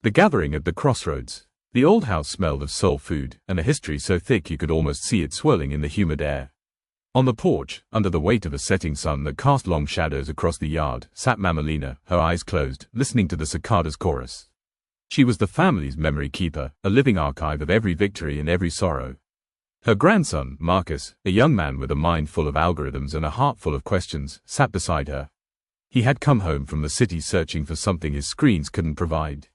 The gathering at the crossroads. The old house smelled of soul food, and a history so thick you could almost see it swirling in the humid air. On the porch, under the weight of a setting sun that cast long shadows across the yard, sat Mama Lena, her eyes closed, listening to the cicadas' chorus. She was the family's memory keeper, a living archive of every victory and every sorrow. Her grandson, Marcus, a young man with a mind full of algorithms and a heart full of questions, sat beside her. He had come home from the city searching for something his screens couldn't provide.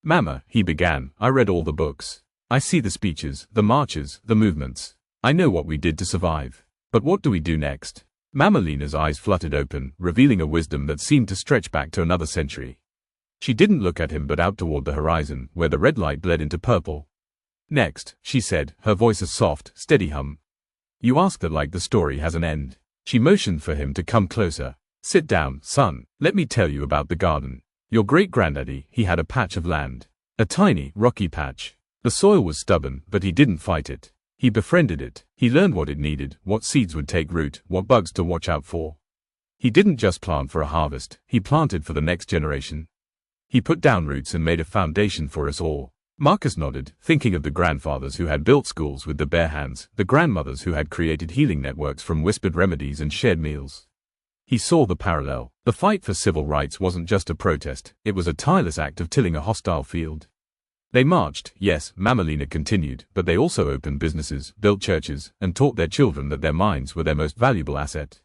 "Mama," he began, "I read all the books. I see the speeches, the marches, the movements. I know what we did to survive. But what do we do next?" Mama Lena's eyes fluttered open, revealing a wisdom that seemed to stretch back to another century. She didn't look at him but out toward the horizon, where the red light bled into purple. "Next," she said, her voice a soft, steady hum. "You ask that like the story has an end." She motioned for him to come closer. "Sit down, son. Let me tell you about the garden. Your great-granddaddy, he had a patch of land. A tiny, rocky patch. The soil was stubborn, but he didn't fight it. He befriended it. He learned what it needed, what seeds would take root, what bugs to watch out for. He didn't just plant for a harvest, he planted for the next generation. He put down roots and made a foundation for us all." Marcus nodded, thinking of the grandfathers who had built schools with their bare hands, the grandmothers who had created healing networks from whispered remedies and shared meals. He saw the parallel. The fight for civil rights wasn't just a protest, it was a tireless act of tilling a hostile field. They marched, yes, Mama Lena continued, but they also opened businesses, built churches, and taught their children that their minds were their most valuable asset.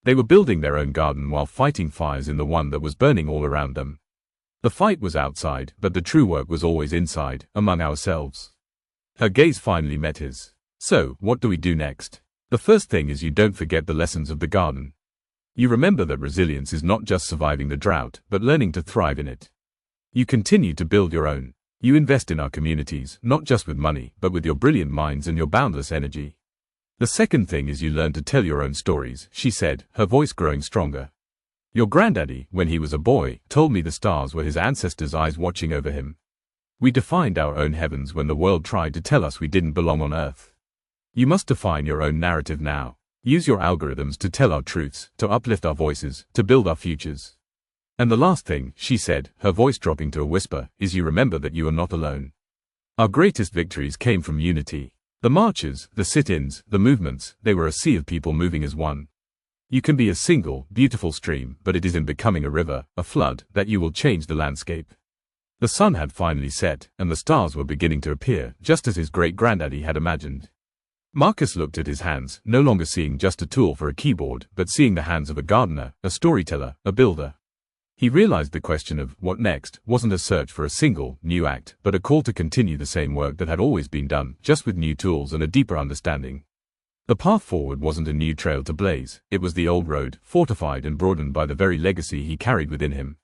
They were building their own garden while fighting fires in the one that was burning all around them. The fight was outside, but the true work was always inside, among ourselves. Her gaze finally met his. "So, what do we do next?" "The first thing is you don't forget the lessons of the garden. You remember that resilience is not just surviving the drought, but learning to thrive in it. You continue to build your own. You invest in our communities, not just with money, but with your brilliant minds and your boundless energy. The second thing is you learn to tell your own stories," she said, her voice growing stronger. "Your granddaddy, when he was a boy, told me the stars were his ancestors' eyes watching over him. We defined our own heavens when the world tried to tell us we didn't belong on Earth. You must define your own narrative now. Use your algorithms to tell our truths, to uplift our voices, to build our futures. And the last thing," she said, her voice dropping to a whisper, "is you remember that you are not alone. Our greatest victories came from unity. The marches, the sit-ins, the movements, they were a sea of people moving as one. You can be a single, beautiful stream, but it is in becoming a river, a flood, that you will change the landscape." The sun had finally set, and the stars were beginning to appear, just as his great-granddaddy had imagined. Marcus looked at his hands, no longer seeing just a tool for a keyboard, but seeing the hands of a gardener, a storyteller, a builder. He realized the question of what next wasn't a search for a single, new act, but a call to continue the same work that had always been done, just with new tools and a deeper understanding. The path forward wasn't a new trail to blaze, it was the old road, fortified and broadened by the very legacy he carried within him.